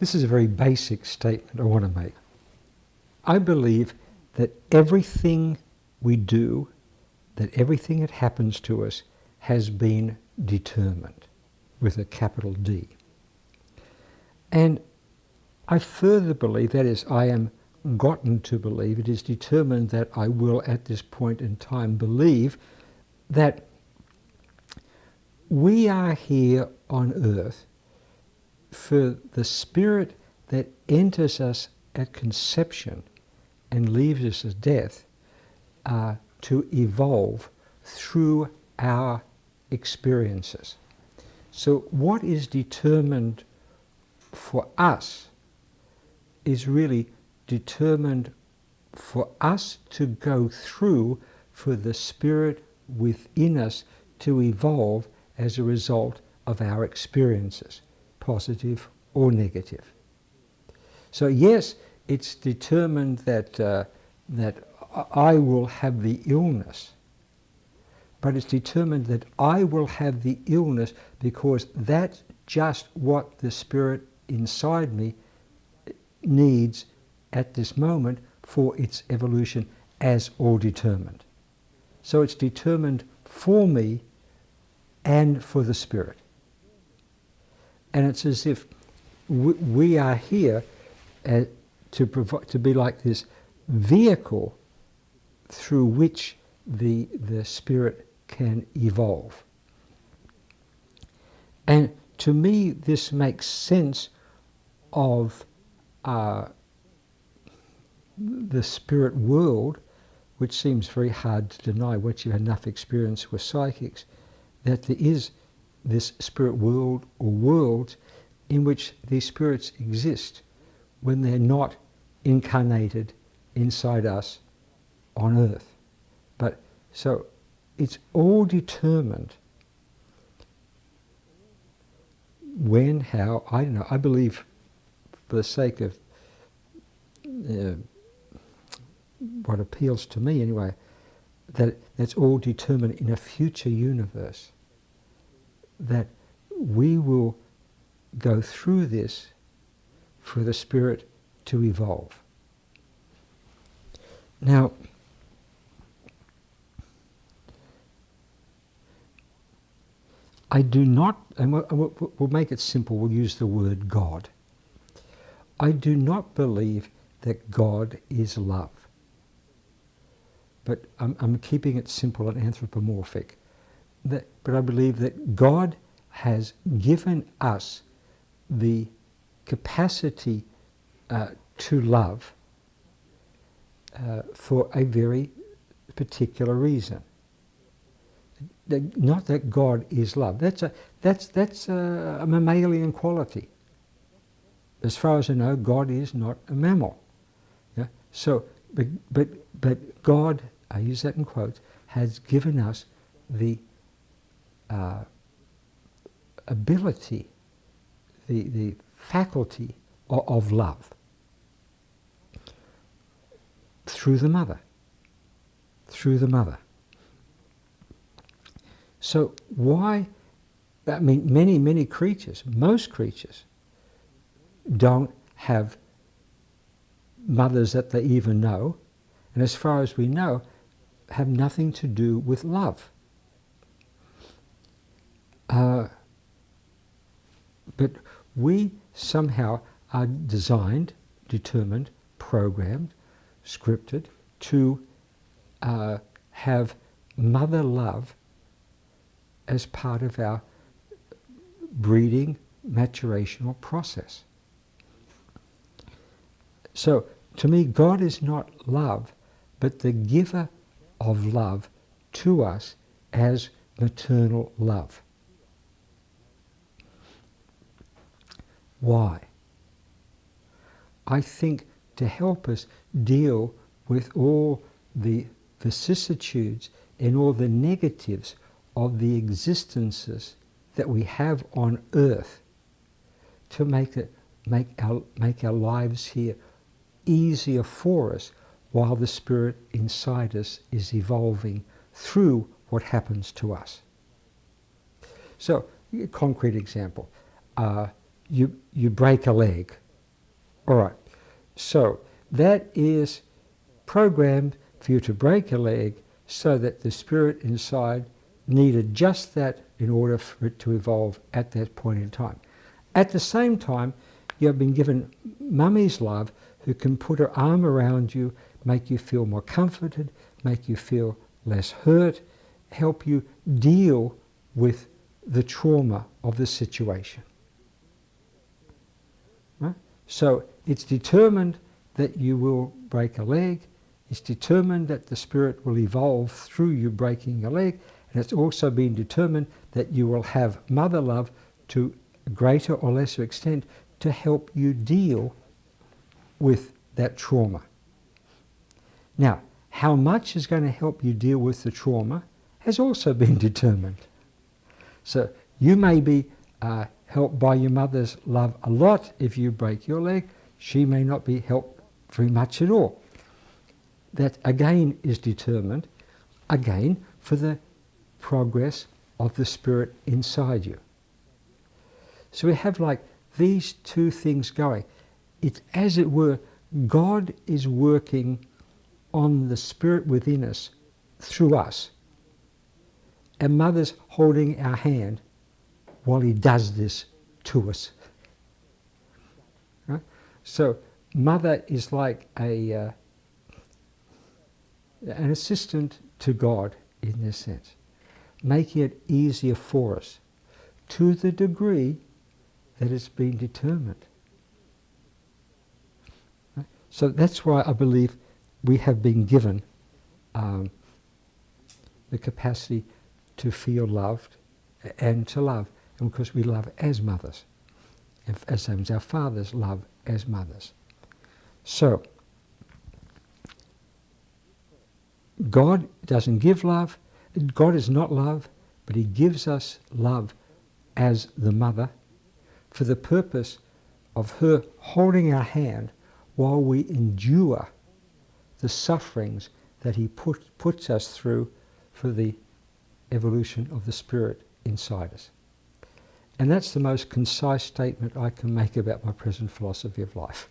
this is a very basic statement I want to make. I believe that everything we do, that everything that happens to us has been determined with a capital D. And I further believe, that is, I am gotten to believe, it is determined that I will at this point in time believe that we are here on earth for the spirit that enters us at conception and leaves us at death to evolve through our experiences. So what is determined for us is really determined for us to go through, for the spirit within us to evolve as a result of our experiences, positive or negative. So yes, it's determined that that I will have the illness, but it's determined that I will have the illness because that's just what the spirit inside me needs at this moment for its evolution, as all determined. So it's determined for me and for the spirit. And it's as if we are here to be like this vehicle through which the spirit can evolve. And to me, this makes sense of the spirit world, which seems very hard to deny once you have enough experience with psychics, that there is this spirit world or worlds in which these spirits exist when they're not incarnated inside us on earth. But so it's all determined when, how, I don't know. I believe, for the sake of what appeals to me anyway, that that's all determined in a future universe, that we will go through this for the spirit to evolve. Now, I do not, and we'll make it simple, we'll use the word God. I do not believe that God is love. But I'm keeping it simple and anthropomorphic. But I believe that God has given us the capacity to love for a very particular reason. Not that God is love. That's a mammalian quality. As far as I know, God is not a mammal. Yeah? So, but God, I use that in quotes, has given us the ability, the faculty of love through the mother. Through the mother. So why, I mean, many creatures, most creatures, don't have mothers that they even know, and as far as we know, have nothing to do with love. But we somehow are designed, determined, programmed, scripted to have mother love as part of our breeding, maturational process. So, to me, God is not love, but the giver of love to us as maternal love. Why? I think to help us deal with all the vicissitudes and all the negatives of the existences that we have on earth, to make our lives here easier for us while the spirit inside us is evolving through what happens to us. So, a concrete example, you break a leg, All right. So that is programmed for you to break a leg so that the spirit inside needed just that in order for it to evolve at that point in time. At the same time, you have been given mummy's love, who can put her arm around you, make you feel more comforted, make you feel less hurt, help you deal with the trauma of the situation. Right? So it's determined that you will break a leg, it's determined that the spirit will evolve through you breaking a leg, and it's also been determined that you will have mother love to a greater or lesser extent to help you deal with that trauma. Now, how much is going to help you deal with the trauma has also been determined. So you may be helped by your mother's love a lot if you break your leg. She may not be helped very much at all. That again is determined, again, for the progress of the spirit inside you. So we have like these two things going. It's, as it were, God is working on the spirit within us through us, and mother's holding our hand while he does this to us. Right? So mother is like an assistant to God in this sense, making it easier for us to the degree that it's been determined. Right? So that's why I believe we have been given the capacity to feel loved and to love, and because we love as mothers, as same as our fathers love as mothers. So God doesn't give love. God is not love, but he gives us love as the mother for the purpose of her holding our hand while we endure the sufferings that he puts us through for the evolution of the spirit inside us. And that's the most concise statement I can make about my present philosophy of life.